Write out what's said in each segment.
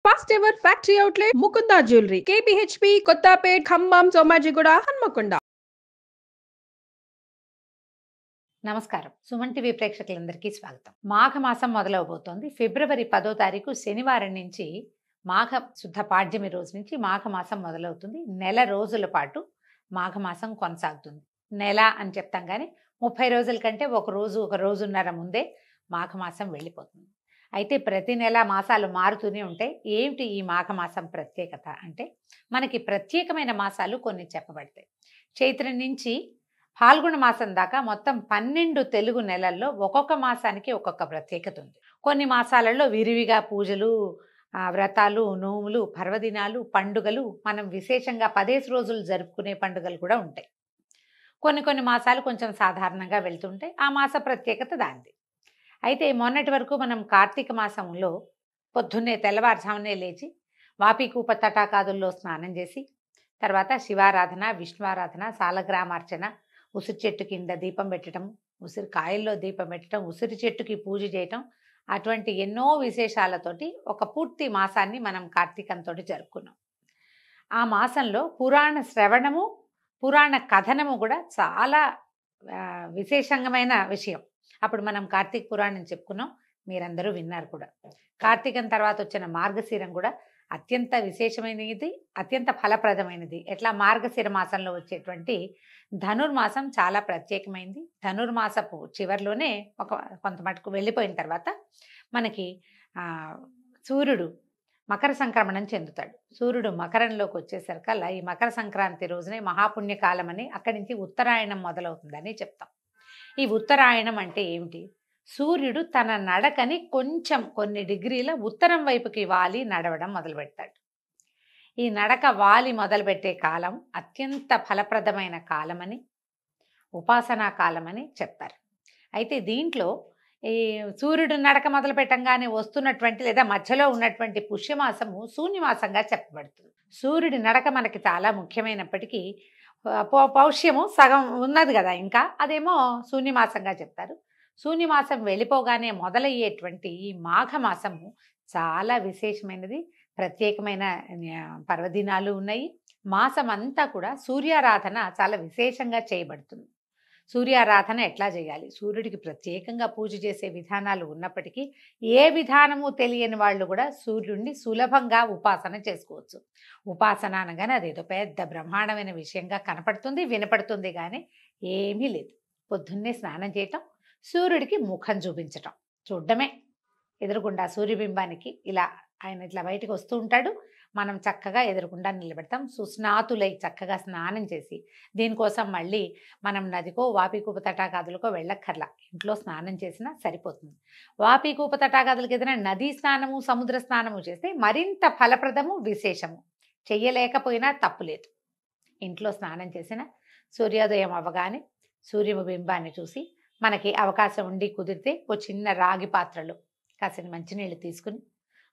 First ever factory outlet Mukunda jewellery KPHB Kothapet Khammam Somajiguda Hanamkonda. నమస్కారం. Suman TV ప్రేక్షకులందరికీ స్వాగతం. మాఘమాసం మొదలవబోతోంది. ఫిబ్రవరి 10వ తారీఖు శనివారం నుంచి మాఘ శుద్ధ పాడ్యమి రోజు నుంచి మాఘమాసం మొదలవుతుంది. నెల రోజుల పాటు మాఘమాసం కొనసాగుతుంది. నెల అని చెప్తాం కానీ 30 రోజుల కంటే ఒక రోజున్నర ముందే మాఘమాసం వెళ్ళిపోతుంది. అయితే ప్రతి నెల మాసాలు మారుతూనే ఉంటాయి. ఏమిటి ఈ మాఘమాసం ప్రత్యేకత అంటే, మనకి ప్రత్యేకమైన మాసాలు కొన్ని చెప్పబడతాయి. చైత్రం నుంచి ఫాల్గుణ మాసం దాకా మొత్తం 12 తెలుగు నెలల్లో ఒక్కొక్క మాసానికి ఒక్కొక్క ప్రత్యేకత ఉంది. కొన్ని మాసాలలో విరివిగా పూజలు, వ్రతాలు, నోములు, పర్వదినాలు, పండుగలు, మనం విశేషంగా 10 రోజులు జరుపుకునే పండుగలు కూడా ఉంటాయి. కొన్ని మాసాలు కొంచెం సాధారణంగా వెళ్తుంటాయి. ఆ మాస ప్రత్యేకత దానిది. అయితే మొన్నటి వరకు మనం కార్తీక మాసంలో పొద్దున్నే తెల్లవారుజామునే లేచి వాపీకూప తటాకాదుల్లో స్నానం చేసి, తర్వాత శివారాధన, విష్ణువారాధన, సాలగ్రామార్చన, ఉసిరి చెట్టు కింద దీపం పెట్టడం, ఉసిరి కాయల్లో దీపం పెట్టడం, ఉసిరి చెట్టుకి పూజ చేయటం, అటువంటి ఎన్నో విశేషాలతోటి ఒక పూర్తి మాసాన్ని మనం కార్తీకంతో జరుపుకున్నాం. ఆ మాసంలో పురాణ శ్రవణము, పురాణ కథనము కూడా చాలా విశేషంగమైన విషయం. అప్పుడు మనం కార్తీక పురాణం చెప్పుకున్నాం, మీరందరూ విన్నారు కూడా. కార్తీకం తర్వాత వచ్చిన మార్గశిరం కూడా అత్యంత విశేషమైనది, అత్యంత ఫలప్రదమైనది. ఎట్లా మార్గశిర మాసంలో వచ్చేటువంటి ధనుర్మాసం చాలా ప్రత్యేకమైంది. ధనుర్మాసపు చివరిలోనే కొంత మటుకు వెళ్ళిపోయిన తర్వాత మనకి సూర్యుడు మకర సంక్రమణం చెందుతాడు. సూర్యుడు మకరంలోకి వచ్చేసరికల్లా ఈ మకర సంక్రాంతి రోజునే మహాపుణ్యకాలం అని, అక్కడి నుంచి ఉత్తరాయణం మొదలవుతుందని చెప్తాం. ఈ ఉత్తరాయణం అంటే ఏమిటి? సూర్యుడు తన నడకని కొంచెం కొన్ని డిగ్రీల ఉత్తరం వైపుకి వాలి నడవడం మొదలు పెడతాడు. ఈ నడక వాలి మొదలుపెట్టే కాలం అత్యంత ఫలప్రదమైన కాలమని, ఉపాసనా కాలమని చెప్తారు. అయితే దీంట్లో ఈ సూర్యుడు నడక మొదలు పెట్టంగానే వస్తున్నటువంటి లేదా మధ్యలో ఉన్నటువంటి పుష్యమాసము శూన్యమాసంగా చెప్పబడుతుంది. సూర్యుడి నడక మనకి చాలా ముఖ్యమైనప్పటికీ పౌష్యము సగం ఉన్నది కదా, ఇంకా అదేమో శూన్యమాసంగా చెప్తారు. శూన్యమాసం వెళ్ళిపోగానే మొదలయ్యేటువంటి ఈ మాఘమాసము చాలా విశేషమైనది. ప్రత్యేకమైన పర్వదినాలు ఉన్నాయి. మాసం అంతా కూడా సూర్యారాధన చాలా విశేషంగా చేయబడుతుంది. సూర్యారాధన ఎట్లా చేయాలి, సూర్యుడికి ప్రత్యేకంగా పూజ చేసే విధానాలు ఉన్నప్పటికీ ఏ విధానము తెలియని వాళ్ళు కూడా సూర్యుడిని సులభంగా ఉపాసన చేసుకోవచ్చు. ఉపాసన అనగానే అదేదో పెద్ద బ్రహ్మాండమైన విషయంగా కనపడుతుంది, వినపడుతుంది, కానీ ఏమీ లేదు. పొద్దున్నే స్నానం చేయటం, సూర్యుడికి ముఖం చూపించటం, చూడడమే. ఎదురుగుండా సూర్యబింబానికి ఇలా ఆయన ఇట్లా బయటకు వస్తూ ఉంటాడు, మనం చక్కగా ఎదురుగుండా నిలబెడతాం. సుస్నాతులై చక్కగా స్నానం చేసి, దీనికోసం మళ్ళీ మనం నదికో వాపీకూప తటాకాదులకో వెళ్ళక్కర్లా, ఇంట్లో స్నానం చేసినా సరిపోతుంది. వాపీకూప తటాకాదులకి ఏదైనా నదీ స్నానము, సముద్ర స్నానము చేస్తే మరింత ఫలప్రదము, విశేషము. చెయ్యలేకపోయినా తప్పులేదు. ఇంట్లో స్నానం చేసిన సూర్యోదయం అవ్వగానే సూర్యబింబాన్ని చూసి, మనకి అవకాశం ఉండి కుదిరితే ఓ చిన్న రాగి పాత్రలో కాసిన మంచినీళ్ళు తీసుకుని,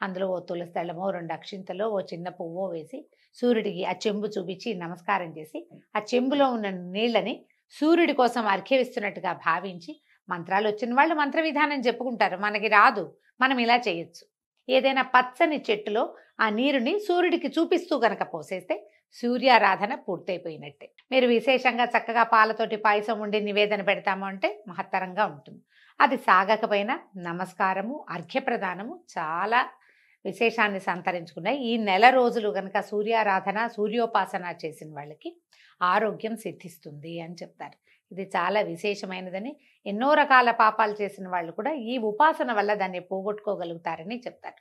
అందులో ఓ తులసి దళమో 2 అక్షింతలో ఓ చిన్న పువ్వో వేసి సూర్యుడికి ఆ చెంబు చూపించి నమస్కారం చేసి, ఆ చెంబులో ఉన్న నీళ్ళని సూర్యుడి కోసం అర్ఘ్యమిస్తున్నట్టుగా భావించి, మంత్రాలు వచ్చిన వాళ్ళు మంత్ర విధానం చెప్పుకుంటారు, మనకి రాదు, మనం ఇలా చేయొచ్చు. ఏదైనా పచ్చని చెట్టులో ఆ నీరుని సూర్యుడికి చూపిస్తూ గనక పోసేస్తే సూర్యారాధన పూర్తయిపోయినట్టే. మీరు విశేషంగా చక్కగా పాలతోటి పాయసం ఉండి నివేదన పెడతాము అంటే మహత్తరంగా ఉంటుంది. అది సాగకపోయినా నమస్కారము, అర్ఘ్యప్రదానము చాలా విశేషాన్ని సంతరించుకున్నాయి. ఈ నెల రోజులు గనక సూర్యారాధన, సూర్యోపాసన చేసిన వాళ్ళకి ఆరోగ్యం సిద్ధిస్తుంది అని చెప్తారు. ఇది చాలా విశేషమైనదని, ఎన్నో రకాల పాపాలు చేసిన వాళ్ళు కూడా ఈ ఉపాసన వల్ల దాన్ని పోగొట్టుకోగలుగుతారని చెప్తారు.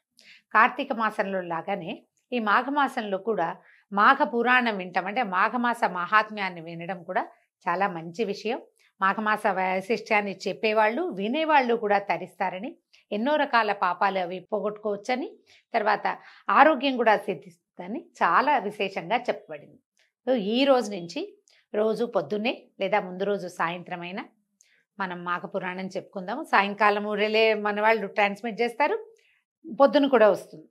కార్తీక మాసంలో లాగానే ఈ మాఘమాసంలో కూడా మాఘ పురాణం వింటాం, అంటే మాఘమాస మహాత్మ్యాన్ని వినడం కూడా చాలా మంచి విషయం. మాఘమాస వైశిష్ట్యాన్ని చెప్పేవాళ్ళు, వినేవాళ్ళు కూడా తరిస్తారని, ఎన్నో రకాల పాపాలు అవి పోగొట్టుకోవచ్చని, తర్వాత ఆరోగ్యం కూడా సిద్ధిస్తుందని చాలా విశేషంగా చెప్పబడింది. సో ఈ రోజు నుంచి రోజు పొద్దున్నే లేదా ముందు రోజు సాయంత్రం అయినా మనం మాఘ పురాణం చెప్పుకుందాము. సాయంకాలము రిలే మన వాళ్ళు ట్రాన్స్మిట్ చేస్తారు, పొద్దున కూడా వస్తుంది.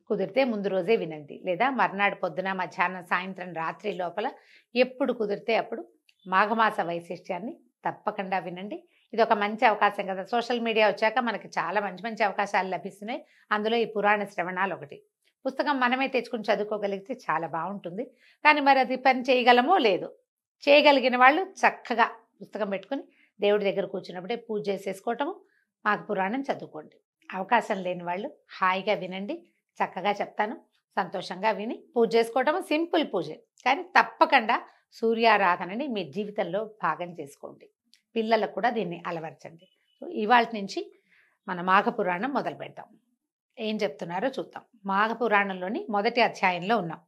కుదిరితే ముందు రోజే వినండి, లేదా మర్నాడు పొద్దున, మధ్యాహ్నం, సాయంత్రం, రాత్రి లోపల ఎప్పుడు కుదిరితే అప్పుడు మాఘమాస వైశిష్ట్యాన్ని తప్పకుండా వినండి. ఇది ఒక మంచి అవకాశం కదా. సోషల్ మీడియా వచ్చాక మనకి చాలా మంచి మంచి అవకాశాలు లభిస్తున్నాయి. అందులో ఈ పురాణ శ్రవణాలు ఒకటి. పుస్తకం మనమే తెచ్చుకుని చదువుకోగలిగితే చాలా బాగుంటుంది. కానీ మరి అది పని చేయగలమో లేదో. చేయగలిగిన వాళ్ళు చక్కగా పుస్తకం పెట్టుకుని దేవుడి దగ్గర కూర్చున్నప్పుడే పూజ చేసేసుకోవటము, మాఘ పురాణం చదువుకోండి. అవకాశం లేని వాళ్ళు హాయిగా వినండి, చక్కగా చెప్తాను, సంతోషంగా విని పూజ చేసుకోవటము సింపుల్ పూజే. కానీ తప్పకుండా సూర్యారాధనని మీ జీవితంలో భాగం చేసుకోండి. పిల్లలకు కూడా దీన్ని అలవర్చండి. సో ఇవాళ నుంచి మన మాఘ పురాణం మొదలు పెడతాం. ఏం చెప్తున్నారో చూద్దాం. మాఘ పురాణంలోని మొదటి అధ్యాయంలో ఉన్నాం.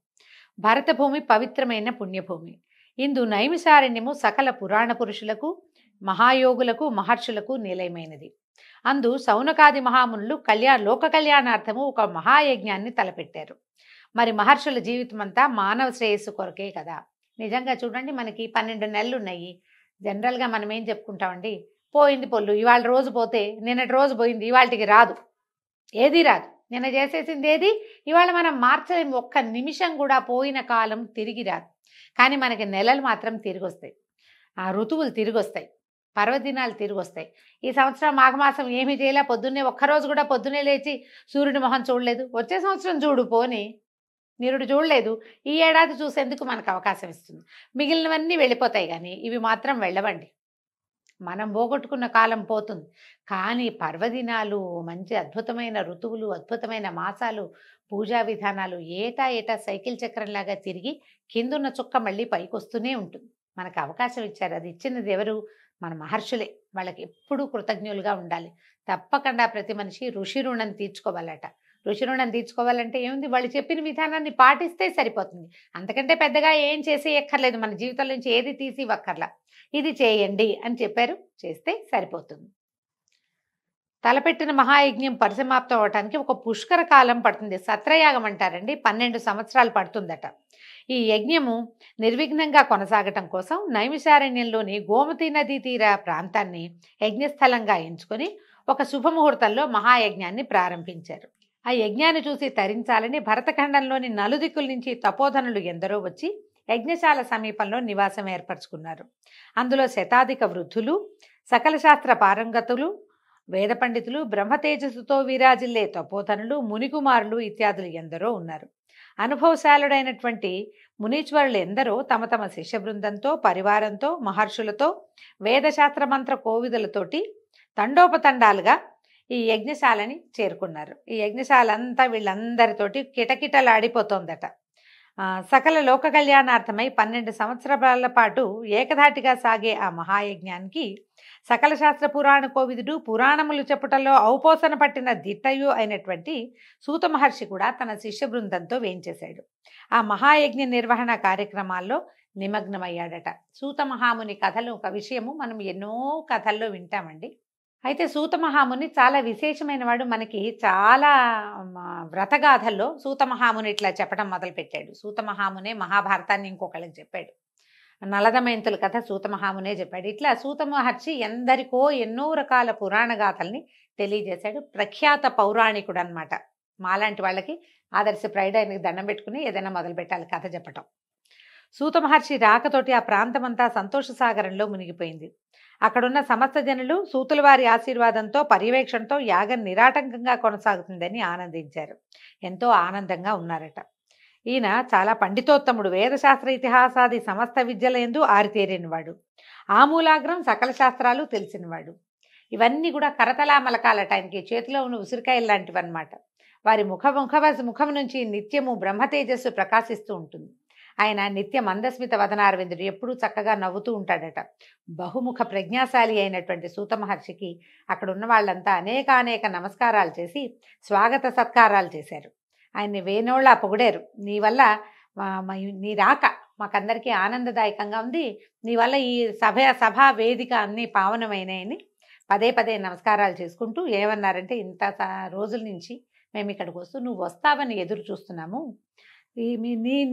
భరతభూమి పవిత్రమైన పుణ్యభూమి. ఇందు నైమిషారణ్యము సకల పురాణ పురుషులకు, మహాయోగులకు, మహర్షులకు నిలయమైనది. అందు సౌనకాది మహామునులు లోక కళ్యాణార్థము ఒక మహాయజ్ఞాన్ని తలపెట్టారు. మరి మహర్షుల జీవితం అంతా మానవ శ్రేయస్సు కొరకే కదా. నిజంగా చూడండి, మనకి 12 నెలలు ఉన్నాయి. జనరల్గా మనం ఏం చెప్పుకుంటామండి, పోయింది పొల్లు, ఇవాళ రోజు పోతే నిన్నటి రోజు పోయింది, ఇవాళకి రాదు, ఏది రాదు. నిన్న చేసేసింది ఏది ఇవాళ మనం మార్చలేము. ఒక్క నిమిషం కూడా పోయిన కాలం తిరిగి రాదు. కానీ మనకి నెలలు మాత్రం తిరిగి వస్తాయి, ఆ ఋతువులు తిరిగి వస్తాయి, పర్వదినాలు తిరిగి వస్తాయి. ఈ సంవత్సరం మాఘమాసం ఏమీ చేయలే, పొద్దున్నే ఒక్కరోజు కూడా పొద్దున్నే లేచి సూర్యుడి మొహం చూడలేదు. వచ్చే సంవత్సరం చూడు పోని, నిరుడు చూడలేదు, ఈ ఏడాది చూసేందుకు మనకు అవకాశం ఇస్తుంది. మిగిలినవన్నీ వెళ్ళిపోతాయి కానీ ఇవి మాత్రం వెళ్ళవండి. మనం పోగొట్టుకున్న కాలం పోతుంది. కానీ పర్వదినాలు, మంచి అద్భుతమైన ఋతువులు, అద్భుతమైన మాసాలు, పూజా విధానాలు ఏటా సైకిల్ చక్రంలాగా తిరిగి కిందున్న చుక్క మళ్ళీ పైకి వస్తూనే ఉంటుంది. మనకు అవకాశం ఇచ్చారు. అది ఇచ్చినది ఎవరు? మన మహర్షులే. వాళ్ళకి ఎప్పుడూ కృతజ్ఞులుగా ఉండాలి. తప్పకుండా ప్రతి మనిషి ఋషి రుణం తీర్చుకోవాలట. ఋషి రుణం తీర్చుకోవాలంటే ఏముంది, వాళ్ళు చెప్పిన విధానాన్ని పాటిస్తే సరిపోతుంది. అంతకంటే పెద్దగా ఏం చేసి ఎక్కర్లేదు. మన జీవితం నుంచి ఏది తీసి ఇవ్వక్కర్లా. ఇది చేయండి అని చెప్పారు, చేస్తే సరిపోతుంది. తలపెట్టిన మహాయజ్ఞం పరిసమాప్తం అవటానికి ఒక పుష్కర కాలం పడుతుంది. సత్రయాగం అంటారండి, 12 సంవత్సరాలు పడుతుందట. ఈ యజ్ఞము నిర్విఘ్నంగా కొనసాగటం కోసం నైమిషారణ్యంలోని గోమతి నదీ తీర ప్రాంతాన్ని యజ్ఞస్థలంగా ఎంచుకొని ఒక శుభముహూర్తంలో మహాయజ్ఞాన్ని ప్రారంభించారు. ఆ యజ్ఞాన్ని చూసి తరించాలని భరతఖండంలోని నలుదిక్కుల నుంచి తపోధనులు ఎందరో వచ్చి యజ్ఞశాల సమీపంలో నివాసం ఏర్పరచుకున్నారు. అందులో శతాధిక వృద్ధులు, సకల శాస్త్ర పారంగతులు, వేద పండితులు, బ్రహ్మతేజస్సుతో విరాజిల్లే తపోధనులు, మునికుమారులు ఇత్యాదులు ఎందరో ఉన్నారు. అనుభవశాలుడైనటువంటి మునీశ్వరులు ఎందరో తమ తమ శిష్య బృందంతో, పరివారంతో, మహర్షులతో, వేదశాస్త్ర మంత్ర కోవిదలతోటి తండోపతండాలుగా ఈ యజ్ఞశాలని చేరుకున్నారు. ఈ యజ్ఞశాల అంతా వీళ్ళందరితోటి కిటకిటలాడిపోతోందట. సకల లోక కళ్యాణార్థమై 12 సంవత్సరాల పాటు ఏకధాటిగా సాగే ఆ మహాయజ్ఞానికి సకల శాస్త్ర పురాణ కోవిదుడు, పురాణములు చెప్పుటలో ఔపోసన పట్టిన దిట్టయు అయినటువంటి సూత మహర్షి కూడా తన శిష్య బృందంతో వేంచేశాడు. ఆ మహాయజ్ఞ నిర్వహణ కార్యక్రమాల్లో నిమగ్నమయ్యాడట. సూత మహాముని కథలు ఒక విషయము మనం ఎన్నో కథల్లో వింటామండి. అయితే సూత మహాముని చాలా విశేషమైన వాడు. మనకి చాలా వ్రతగాథల్లో సూత మహాముని ఇట్లా చెప్పడం మొదలుపెట్టాడు. సూత మహామునే మహాభారతాన్ని ఇంకొకళ్ళకి చెప్పాడు. నలదమయంతుల కథ సూత మహామునే చెప్పాడు. ఇట్లా సూత మహర్షి ఎందరికో ఎన్నో రకాల పురాణ గాథల్ని తెలియజేశాడు. ప్రఖ్యాత పౌరాణికుడు అనమాట. మాలాంటి వాళ్ళకి ఆదర్శప్రాయుడు. ఆయనకి దండం పెట్టుకుని ఏదైనా మొదలు పెట్టాలి కథ చెప్పటం. సూత మహర్షి రాకతోటి ఆ ప్రాంతమంతా సంతోష సాగరంలో మునిగిపోయింది. అక్కడున్న సమస్త జనులు సూతుల వారి ఆశీర్వాదంతో, పర్యవేక్షణతో యాగం నిరాటంకంగా కొనసాగుతుందని ఆనందించారు. ఎంతో ఆనందంగా ఉన్నారట. ఈయన చాలా పండితోత్తముడు. వేదశాస్త్ర ఇతిహాసాది సమస్త విద్యల యందు ఆరితేరినవాడు. ఆమూలాగ్రం సకల శాస్త్రాలు తెలిసినవాడు. ఇవన్నీ కూడా కరతలామలకాలట. ఆయనకి చేతిలో ఉన్న ఉసిరికాయలు లాంటివి అన్నమాట. వారి ముఖం నుంచి నిత్యము బ్రహ్మతేజస్సు ప్రకాశిస్తూ ఉంటుంది. ఆయన నిత్య మందస్మిత వదనారవిందుడు, ఎప్పుడూ చక్కగా నవ్వుతూ ఉంటాడట. బహుముఖ ప్రజ్ఞాశాలి అయినటువంటి సూత మహర్షికి అక్కడ ఉన్న వాళ్ళంతా అనేక నమస్కారాలు చేసి స్వాగత సత్కారాలు చేశారు. ఆయన్ని వేనోళ్ళ పొగిడారు. నీ వల్ల నీ రాక మాకందరికీ ఆనందదాయకంగా ఉంది. నీ వల్ల ఈ సభా వేదిక అన్నీ పావనమైనాయని పదే నమస్కారాలు చేసుకుంటూ ఏమన్నారంటే, ఇంత రోజుల నుంచి మేము ఇక్కడికి వస్తూ నువ్వు వస్తావని ఎదురు చూస్తున్నాము.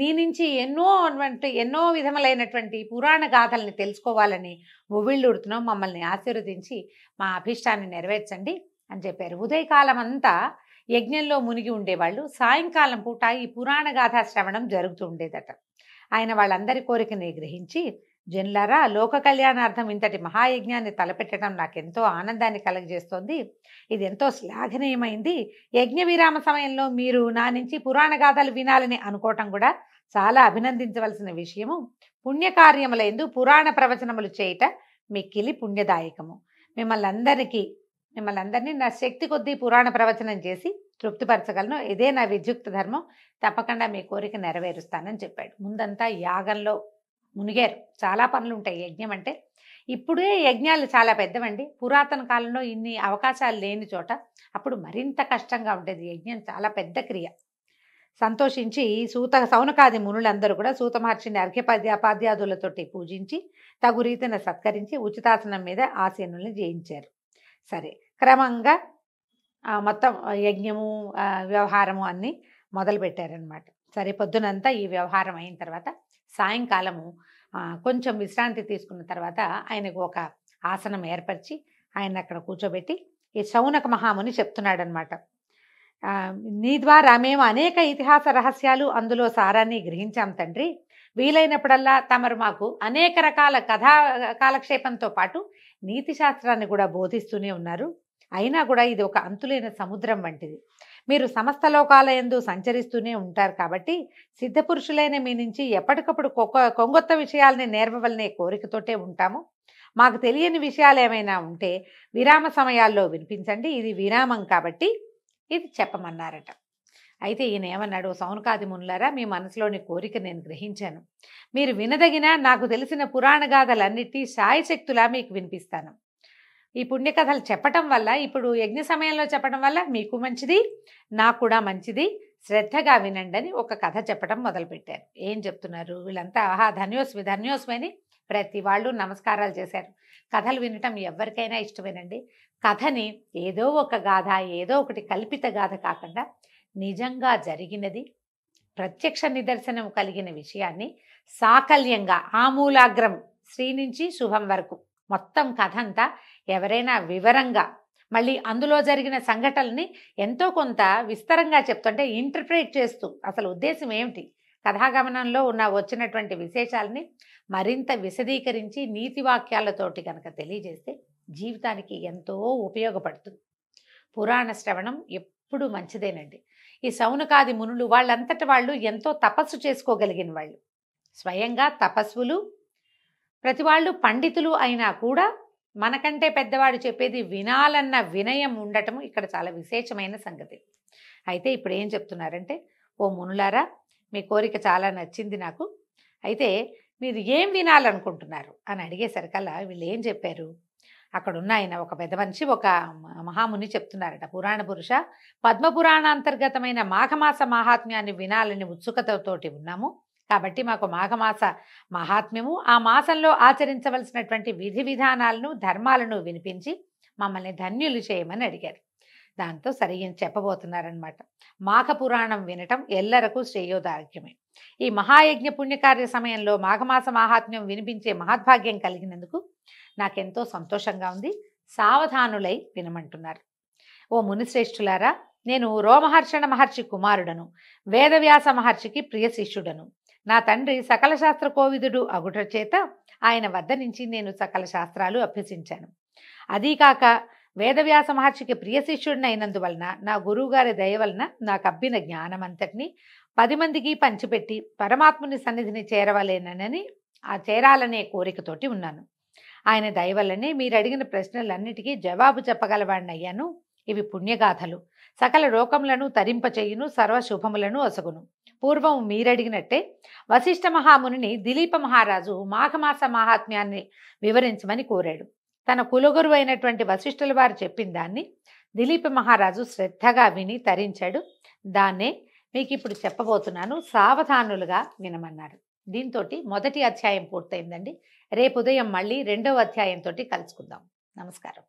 నీ నుంచి ఎన్నో విధములైనటువంటి పురాణ గాథల్ని తెలుసుకోవాలని ఉవ్విళ్ళూడుతున్నాం. మమ్మల్ని ఆశీర్వదించి మా అభిష్టాన్ని నెరవేర్చండి అని చెప్పారు. ఉదయకాలం అంతా యజ్ఞంలో మునిగి ఉండేవాళ్ళు. సాయంకాలం పూట ఈ పురాణ గాథా శ్రవణం జరుగుతూ ఉండేదట. ఆయన వాళ్ళందరి కోరికని గ్రహించి జనులారా, లోక కళ్యాణార్థం ఇంతటి మహాయజ్ఞాన్ని తలపెట్టడం నాకెంతో ఆనందాన్ని కలగజేస్తోంది. ఇది ఎంతో శ్లాఘనీయమైంది. యజ్ఞ విరామ సమయంలో మీరు నా నుంచి పురాణ గాథలు వినాలని అనుకోవటం కూడా చాలా అభినందించవలసిన విషయము. పుణ్యకార్యములందు పురాణ ప్రవచనములు చేయుట మిక్కిలి పుణ్యదాయకము. మిమ్మల్ని అందరినీ నా శక్తి కొద్దీ పురాణ ప్రవచనం చేసి తృప్తిపరచగలను. ఇదే నా విద్యుక్త ధర్మం. తప్పకుండా మీ కోరిక నెరవేరుస్తానని చెప్పాడు. ముందంతా యాగంలో మునిగారు. చాలా పనులు ఉంటాయి యజ్ఞం అంటే. ఇప్పుడే యజ్ఞాలు చాలా పెద్దవండి. పురాతన కాలంలో ఇన్ని అవకాశాలు లేని చోట అప్పుడు మరింత కష్టంగా ఉండేది. యజ్ఞం చాలా పెద్ద క్రియ. సంతోషించి సౌనకాది మునులందరూ కూడా సూత మహర్షిని అర్ఘ్యపాద్యాదులతోటి పూజించి తగు రీతిన సత్కరించి ఉచితాసనం మీద ఆసీనుల్ని జయించారు. సరే, క్రమంగా మొత్తం యజ్ఞము వ్యవహారము అన్నీ మొదలు పెట్టారనమాట. సరే, పొద్దునంతా ఈ వ్యవహారం అయిన తర్వాత సాయంకాలము కొంచెం విశ్రాంతి తీసుకున్న తర్వాత ఆయనకు ఒక ఆసనం ఏర్పరిచి ఆయన అక్కడ కూర్చోబెట్టి ఈ శౌనక మహాముని చెప్తున్నాడు అనమాట. నీ ద్వారా మేము అనేక ఇతిహాస రహస్యాలు అందులో సారాన్ని గ్రహించాం తండ్రి. వీలైనప్పుడల్లా తమరు మాకు అనేక రకాల కథా కాలక్షేపంతో పాటు నీతి శాస్త్రాన్ని కూడా బోధిస్తూనే ఉన్నారు. అయినా కూడా ఇది ఒక అంతులేని సముద్రం వంటిది. మీరు సమస్త లోకాల యందు సంచరిస్తూనే ఉంటారు కాబట్టి సిద్ధపురుషులైన మీ నుంచి ఎప్పటికప్పుడు కొంగొత్త విషయాల్ని నేర్వవలనే కోరికతోటే ఉంటాము. మాకు తెలియని విషయాలు ఏమైనా ఉంటే విరామ సమయాల్లో వినిపించండి. ఇది విరామం కాబట్టి ఇది చెప్పమన్నారట. అయితే ఈయన ఏమన్నాడు, సౌనకాది మునులారా, మీ మనసులోని కోరిక నేను గ్రహించాను. మీరు వినదగిన నాకు తెలిసిన పురాణ గాథలన్నిటి శాయశక్తులా మీకు వినిపిస్తాను. ఈ పుణ్యకథలు చెప్పటం వల్ల, ఇప్పుడు యజ్ఞ సమయంలో చెప్పడం వల్ల మీకు మంచిది, నాకు కూడా మంచిది. శ్రద్ధగా వినండి అని ఒక కథ చెప్పడం మొదలుపెట్టారు. ఏం చెప్తున్నారు వీళ్ళంతా? ధన్యోస్మి అని ప్రతి వాళ్ళు నమస్కారాలు చేశారు. కథలు వినటం ఎవరికైనా ఇష్టమేనండి. కథని ఏదో ఒక గాథ, ఏదో ఒకటి కల్పిత గాథ కాకుండా నిజంగా జరిగినది, ప్రత్యక్ష నిదర్శనం కలిగిన విషయాన్ని సాకల్యంగా ఆమూలాగ్రం శ్రీ నుంచి శుభం వరకు మొత్తం కథ అంతా ఎవరైనా వివరంగా, మళ్ళీ అందులో జరిగిన సంఘటనల్ని ఎంతో కొంత విస్తరంగా చెప్తుంటే ఇంటర్ప్రేట్ చేస్తూ అసలు ఉద్దేశం ఏమిటి, కథాగమనంలో వచ్చినటువంటి విశేషాలని మరింత విశదీకరించి నీతి వాక్యాలతోటి కనుక తెలియజేస్తే జీవితానికి ఎంతో ఉపయోగపడుతుంది. పురాణ శ్రవణం ఎప్పుడు మంచిదేనండి. ఈ సౌనకాది మునులు వాళ్ళంతట వాళ్ళు ఎంతో తపస్సు చేసుకోగలిగిన వాళ్ళు, స్వయంగా తపస్సులు, ప్రతి వాళ్ళు పండితులు అయినా కూడా మనకంటే పెద్దవాడు చెప్పేది వినాలన్న వినయం ఉండటము ఇక్కడ చాలా విశేషమైన సంగతి. అయితే ఇప్పుడు ఏం చెప్తున్నారంటే, ఓ మునులారా, మీ కోరిక చాలా నచ్చింది నాకు. అయితే మీరు ఏం వినాలనుకుంటున్నారు అని అడిగేసరికల్లా వీళ్ళు ఏం చెప్పారు, అక్కడున్న ఆయన ఒక పెద్ద మనిషి, ఒక మహాముని చెప్తున్నారట. పురాణ పురుష, పద్మపురాణాంతర్గతమైన మాఘమాస మహాత్మ్యాన్ని వినాలని ఉత్సుకతతోటి ఉన్నాము. కాబట్టి మాకు మాఘమాస మహాత్మ్యము, ఆ మాసంలో ఆచరించవలసినటువంటి విధి విధానాలను ధర్మాలను వినిపించి మమ్మల్ని ధన్యులు చేయమని అడిగారు. దాంతో సరిగ్గా చెప్పబోతున్నారనమాట. మాఘ పురాణం వినటం ఎల్లరకు శ్రేయోదార్ఘ్యమే. ఈ మహాయజ్ఞ పుణ్యకార్య సమయంలో మాఘమాస మహాత్మ్యం వినిపించే మహద్భాగ్యం కలిగినందుకు నాకెంతో సంతోషంగా ఉంది. సావధానులై వినమంటున్నారు. ఓ మునిశ్రేష్ఠులారా, నేను రోమహర్షణ మహర్షి కుమారుడను, వేదవ్యాస మహర్షికి ప్రియ శిష్యుడను. నా తండ్రి సకల శాస్త్ర కోవిదుడు అగుట చేత ఆయన వద్ద నుంచి నేను సకల శాస్త్రాలు అభ్యసించాను. అదీకాక వేదవ్యాస మహర్షికి ప్రియ శిష్యుడినైనందువలన నా గురువుగారి దయ వలన నాకు అబ్బిన జ్ఞానమంతటినీ 10 మందికి పంచిపెట్టి పరమాత్ముని సన్నిధిని చేరాలనే కోరికతోటి ఉన్నాను. ఆయన దయ వల్లనే మీరు అడిగిన ప్రశ్నలన్నిటికీ జవాబు చెప్పగలవాడిని అయ్యాను. ఇవి పుణ్యగాథలు, సకల లోకములను తరింపచేయును, సర్వశుభములను ఒసగును. పూర్వం మీరడిగినట్టే వశిష్ఠ మహామునిని దిలీప మహారాజు మాఘమాస మహాత్మ్యాన్ని వివరించమని కోరాడు. తన కులగురు అయినటువంటి వశిష్ఠుల వారు చెప్పిన దాన్ని దిలీప మహారాజు శ్రద్ధగా విని తరించాడు. దాన్నే మీకు ఇప్పుడు చెప్పబోతున్నాను, సావధానులుగా వినమన్నారు. దీంతో మొదటి అధ్యాయం పూర్తయిందండి. రేపు ఉదయం మళ్ళీ 2వ అధ్యాయంతో కలుసుకుందాం. నమస్కారం.